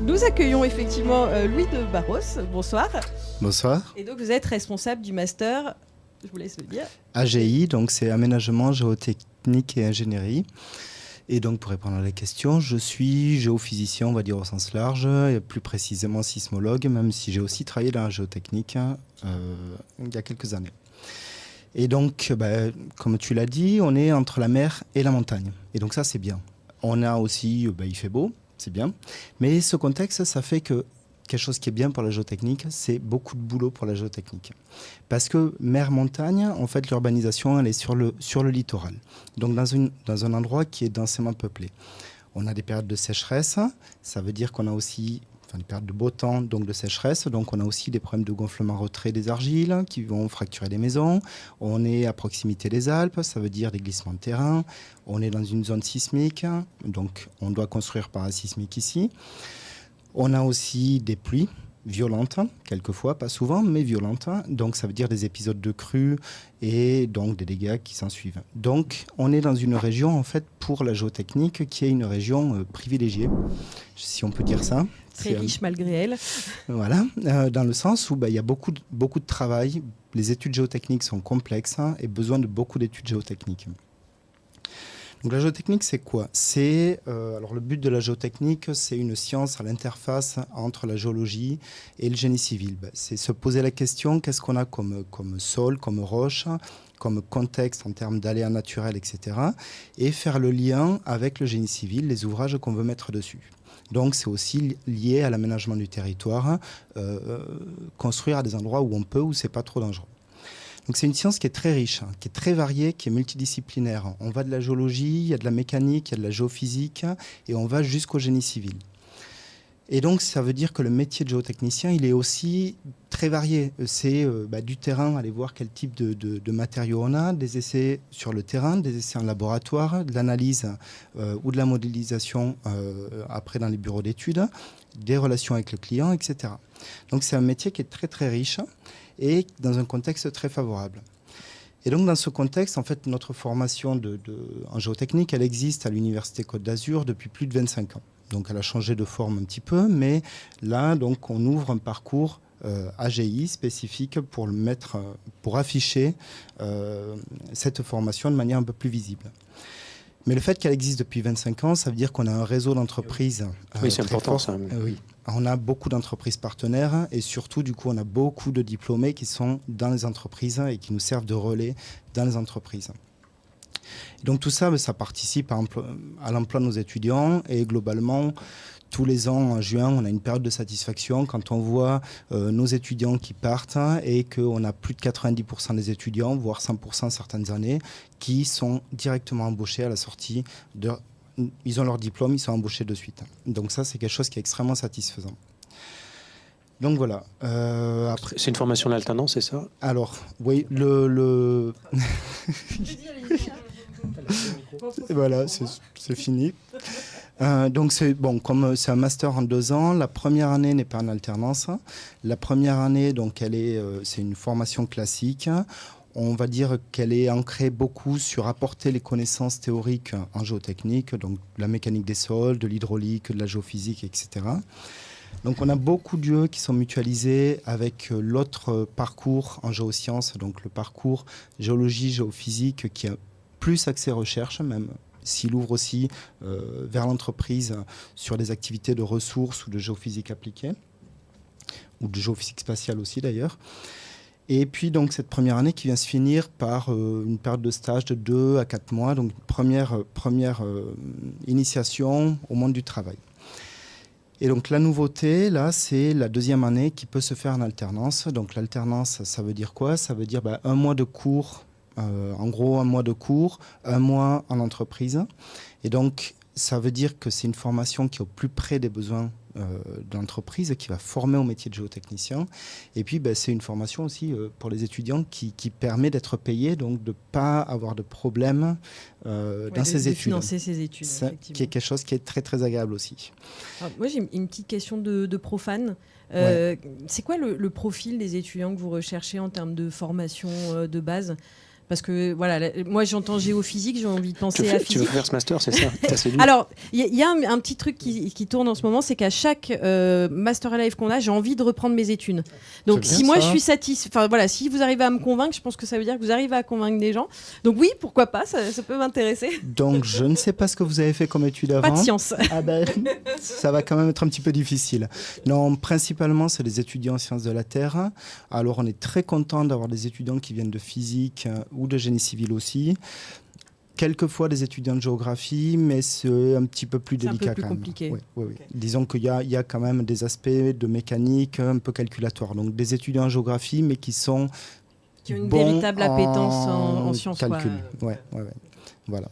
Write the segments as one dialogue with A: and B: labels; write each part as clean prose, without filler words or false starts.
A: nous accueillons effectivement Louis de Barros. Bonsoir.
B: Bonsoir.
A: Et donc vous êtes responsable du master, je vous laisse le dire.
B: AGI, donc c'est aménagement, géotechnique et ingénierie. Et donc pour répondre à la question, je suis géophysicien, on va dire au sens large, et plus précisément sismologue, même si j'ai aussi travaillé dans la géotechnique il y a quelques années. Et donc, comme tu l'as dit, on est entre la mer et la montagne. Et donc ça, c'est bien. On a aussi, il fait beau, c'est bien. Mais ce contexte, ça fait que quelque chose qui est bien pour la géotechnique, c'est beaucoup de boulot pour la géotechnique. Parce que mer-montagne, en fait, l'urbanisation, elle est sur le littoral. Donc dans un endroit qui est densément peuplé. On a des périodes de sécheresse, ça veut dire qu'on a aussi des périodes de beau temps, donc de sécheresse. Donc on a aussi des problèmes de gonflement-retrait des argiles qui vont fracturer des maisons. On est à proximité des Alpes, ça veut dire des glissements de terrain. On est dans une zone sismique, donc on doit construire parasismique ici. On a aussi des pluies violentes, quelquefois, pas souvent, mais violentes. Donc ça veut dire des épisodes de crues et donc des dégâts qui s'en suivent. Donc on est dans une région, en fait, pour la géotechnique, qui est une région privilégiée, si on peut dire ça.
A: Très riche malgré elle.
B: Voilà, dans le sens où il y a beaucoup de travail. Les études géotechniques sont complexes et besoin de beaucoup d'études géotechniques. Donc la géotechnique, c'est quoi ? Alors le but de la géotechnique, c'est une science à l'interface entre la géologie et le génie civil. C'est se poser la question, qu'est-ce qu'on a comme sol, comme roche, comme contexte en termes d'aléas naturels, etc. Et faire le lien avec le génie civil, les ouvrages qu'on veut mettre dessus. Donc c'est aussi lié à l'aménagement du territoire, construire à des endroits où on peut, où c'est pas trop dangereux. Donc c'est une science qui est très riche, qui est très variée, qui est multidisciplinaire. On va de la géologie, il y a de la mécanique, il y a de la géophysique et on va jusqu'au génie civil. Et donc ça veut dire que le métier de géotechnicien, il est aussi très varié. C'est du terrain, aller voir quel type de matériaux on a, des essais sur le terrain, des essais en laboratoire, de l'analyse ou de la modélisation après dans les bureaux d'études, des relations avec le client, etc. Donc c'est un métier qui est très très riche et dans un contexte très favorable. Et donc dans ce contexte, en fait, notre formation en géotechnique, elle existe à l'Université Côte d'Azur depuis plus de 25 ans. Donc elle a changé de forme un petit peu, mais là, donc, on ouvre un parcours AGI spécifique pour afficher cette formation de manière un peu plus visible. Mais le fait qu'elle existe depuis 25 ans, ça veut dire qu'on a un réseau d'entreprises.
C: Oui, c'est important ça.
B: Oui. On a beaucoup d'entreprises partenaires et surtout, du coup, on a beaucoup de diplômés qui sont dans les entreprises et qui nous servent de relais dans les entreprises. Donc tout ça, ça participe à l'emploi de nos étudiants et globalement, tous les ans, en juin, on a une période de satisfaction quand on voit nos étudiants qui partent et qu'on a plus de 90% des étudiants, voire 100% certaines années, qui sont directement embauchés à la sortie. Ils ont leur diplôme, ils sont embauchés de suite. Donc ça, c'est quelque chose qui est extrêmement satisfaisant. Donc voilà.
C: Après... C'est une formation d'alternance, c'est ça ?
B: Alors, oui, Voilà, c'est fini. Donc comme c'est un master en 2 ans, la première année n'est pas en alternance. La première année, donc c'est une formation classique. On va dire qu'elle est ancrée beaucoup sur apporter les connaissances théoriques en géotechnique, donc la mécanique des sols, de l'hydraulique, de la géophysique, etc. Donc on a beaucoup de lieux qui sont mutualisés avec l'autre parcours en géosciences, donc le parcours géologie, géophysique, qui a plus accès recherche, même s'il ouvre aussi vers l'entreprise sur des activités de ressources ou de géophysique appliquée, ou de géophysique spatiale aussi d'ailleurs. Et puis donc cette première année qui vient se finir par une période de stage de 2 à 4 mois, donc première initiation au monde du travail. Et donc la nouveauté, là, c'est la deuxième année qui peut se faire en alternance. Donc l'alternance, ça veut dire quoi ? Ça veut dire 1 mois de cours, en gros 1 mois de cours, 1 mois en entreprise. Et donc ça veut dire que c'est une formation qui est au plus près des besoins de l'entreprise, qui va former au métier de géotechnicien. Et puis, c'est une formation aussi pour les étudiants qui permet d'être payés, donc de ne pas avoir de problème dans ses études.
A: Financer ses études,
B: ça, qui est quelque chose qui est très, très agréable aussi.
A: Alors, moi, j'ai une petite question de profane. C'est quoi le profil des étudiants que vous recherchez en termes de formation de base ? Parce que voilà, moi j'entends géophysique, j'ai envie de penser à physique.
C: Tu veux faire ce master, c'est ça? T'as séduit.
A: Alors, il y a un petit truc qui tourne en ce moment, c'est qu'à chaque Master Life qu'on a, j'ai envie de reprendre mes études. Donc si moi je suis satisfait, enfin voilà, si vous arrivez à me convaincre, je pense que ça veut dire que vous arrivez à convaincre des gens. Donc oui, pourquoi pas, ça peut m'intéresser.
B: Donc je ne sais pas ce que vous avez fait comme études avant.
A: Pas de science.
B: Ah ben, ça va quand même être un petit peu difficile. Non, principalement, c'est les étudiants en sciences de la Terre. Alors on est très content d'avoir des étudiants qui viennent de physique ou de génie civil aussi. Quelquefois des étudiants de géographie, mais c'est un petit peu plus délicat.
A: C'est un peu plus
B: quand même.
A: compliqué.
B: Oui, oui, oui.
A: Okay.
B: Disons qu'il y a quand même des aspects de mécanique un peu calculatoires. Donc des étudiants en géographie, mais qui sont
A: qui ont une véritable appétence en sciences.
B: Calcul. Ouais. Voilà.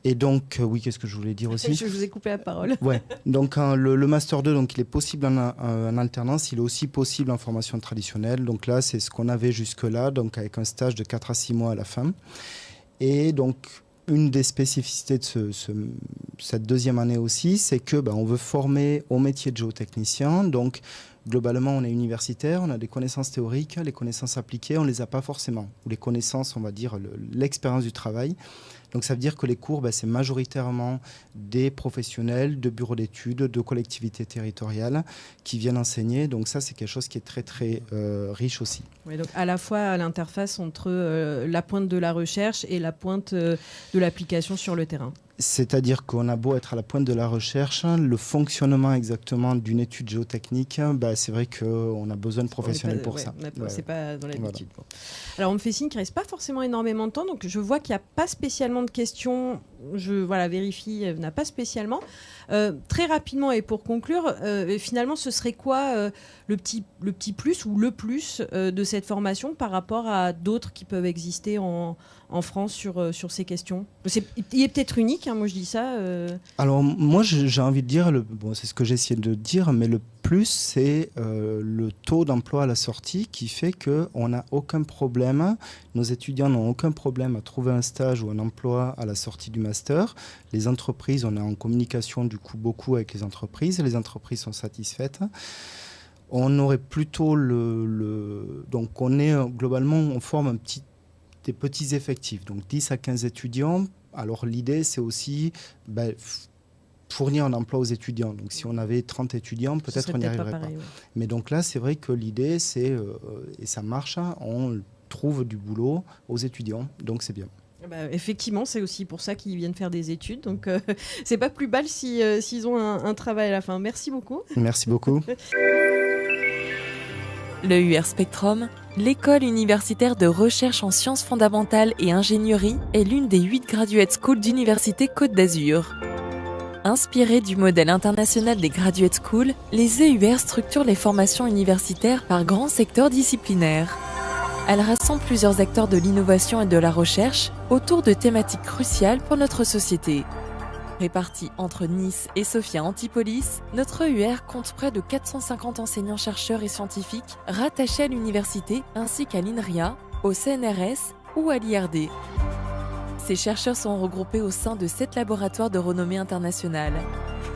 B: Et donc, oui, qu'est-ce que je voulais dire aussi?
A: Je vous ai coupé la parole.
B: Ouais. Donc, le Master 2, donc, il est possible en alternance, il est aussi possible en formation traditionnelle. Donc là, c'est ce qu'on avait jusque-là, donc avec un stage de 4 à 6 mois à la fin. Et donc, une des spécificités de cette deuxième année aussi, c'est que on veut former au métier de géotechnicien. Donc, globalement, on est universitaire, on a des connaissances théoriques, les connaissances appliquées, on ne les a pas forcément. Ou les connaissances, on va dire, l'expérience du travail. Donc ça veut dire que les cours, c'est majoritairement des professionnels de bureaux d'études, de collectivités territoriales qui viennent enseigner. Donc ça, c'est quelque chose qui est très, très riche aussi.
A: Oui, donc à la fois à l'interface entre la pointe de la recherche et la pointe de l'application sur le terrain. C'est-à-dire
B: qu'on a beau être à la pointe de la recherche, le fonctionnement exactement d'une étude géotechnique, c'est vrai qu'on a besoin de professionnels pour ça.
A: C'est pas dans l'habitude. Voilà. Bon. Alors on me fait signe qu'il ne reste pas forcément énormément de temps, donc je vois qu'il n'y a pas spécialement de questions. Je vérifie, il n'y en a pas spécialement. Très rapidement et pour conclure, finalement ce serait quoi le petit plus ou le plus de cette formation par rapport à d'autres qui peuvent exister en France sur ces questions? Il est peut-être unique, moi je dis ça.
B: Alors moi j'ai envie de dire, c'est ce que j'ai essayé de dire, mais le plus c'est le taux d'emploi à la sortie qui fait qu'on n'a aucun problème, nos étudiants n'ont aucun problème à trouver un stage ou un emploi à la sortie du master. Les entreprises, on est en communication du coup beaucoup avec les entreprises sont satisfaites. On aurait plutôt donc on forme des petits effectifs, donc 10 à 15 étudiants. Alors l'idée, c'est aussi fournir un emploi aux étudiants. Donc si on avait 30 étudiants, peut-être on n'y arriverait pas. Ouais. Mais donc là, c'est vrai que l'idée, c'est, et ça marche, on trouve du boulot aux étudiants, donc c'est bien.
A: Effectivement, c'est aussi pour ça qu'ils viennent faire des études. Donc c'est pas plus mal s'ils ont un travail à la fin. Merci beaucoup.
B: Merci beaucoup.
D: Le UR Spectrum, l'école universitaire de recherche en sciences fondamentales et ingénierie, est l'une des 8 graduate schools d'Université Côte d'Azur. Inspirée du modèle international des graduate schools, les EUR structurent les formations universitaires par grands secteurs disciplinaires. Elle rassemble plusieurs acteurs de l'innovation et de la recherche autour de thématiques cruciales pour notre société. Répartie entre Nice et Sophia Antipolis, notre EUR compte près de 450 enseignants-chercheurs et scientifiques rattachés à l'université ainsi qu'à l'INRIA, au CNRS ou à l'IRD. Ces chercheurs sont regroupés au sein de 7 laboratoires de renommée internationale.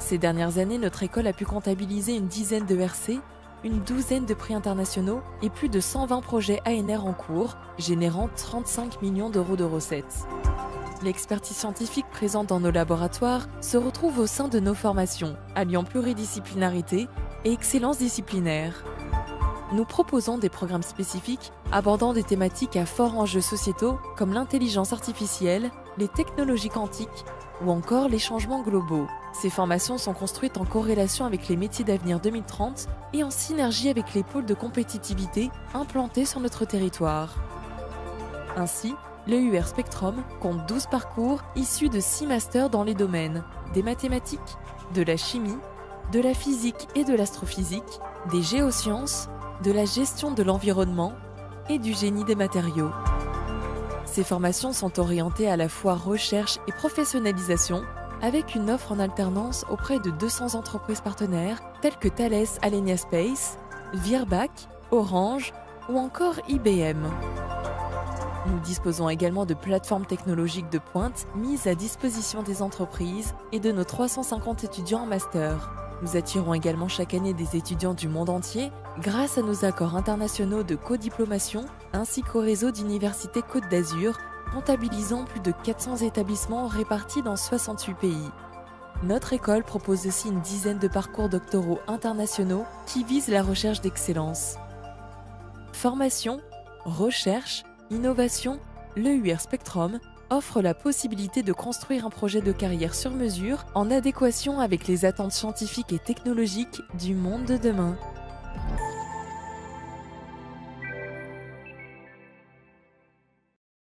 D: Ces dernières années, notre école a pu comptabiliser une dizaine de RC, une douzaine de prix internationaux et plus de 120 projets ANR en cours, générant 35 millions d'euros de recettes. L'expertise scientifique présente dans nos laboratoires se retrouve au sein de nos formations, alliant pluridisciplinarité et excellence disciplinaire. Nous proposons des programmes spécifiques abordant des thématiques à forts enjeux sociétaux comme l'intelligence artificielle, les technologies quantiques ou encore les changements globaux. Ces formations sont construites en corrélation avec les métiers d'avenir 2030 et en synergie avec les pôles de compétitivité implantés sur notre territoire. Ainsi, le UR Spectrum compte 12 parcours issus de 6 masters dans les domaines des mathématiques, de la chimie, de la physique et de l'astrophysique, des géosciences, de la gestion de l'environnement et du génie des matériaux. Ces formations sont orientées à la fois recherche et professionnalisation, avec une offre en alternance auprès de 200 entreprises partenaires telles que Thales Alenia Space, Virbac, Orange ou encore IBM. Nous disposons également de plateformes technologiques de pointe mises à disposition des entreprises et de nos 350 étudiants en master. Nous attirons également chaque année des étudiants du monde entier grâce à nos accords internationaux de codiplomation ainsi qu'au réseau d'universités Côte d'Azur, comptabilisant plus de 400 établissements répartis dans 68 pays. Notre école propose aussi une dizaine de parcours doctoraux internationaux qui visent la recherche d'excellence. Formation, recherche, innovation, l'EUR Spectrum offre la possibilité de construire un projet de carrière sur mesure en adéquation avec les attentes scientifiques et technologiques du monde de demain.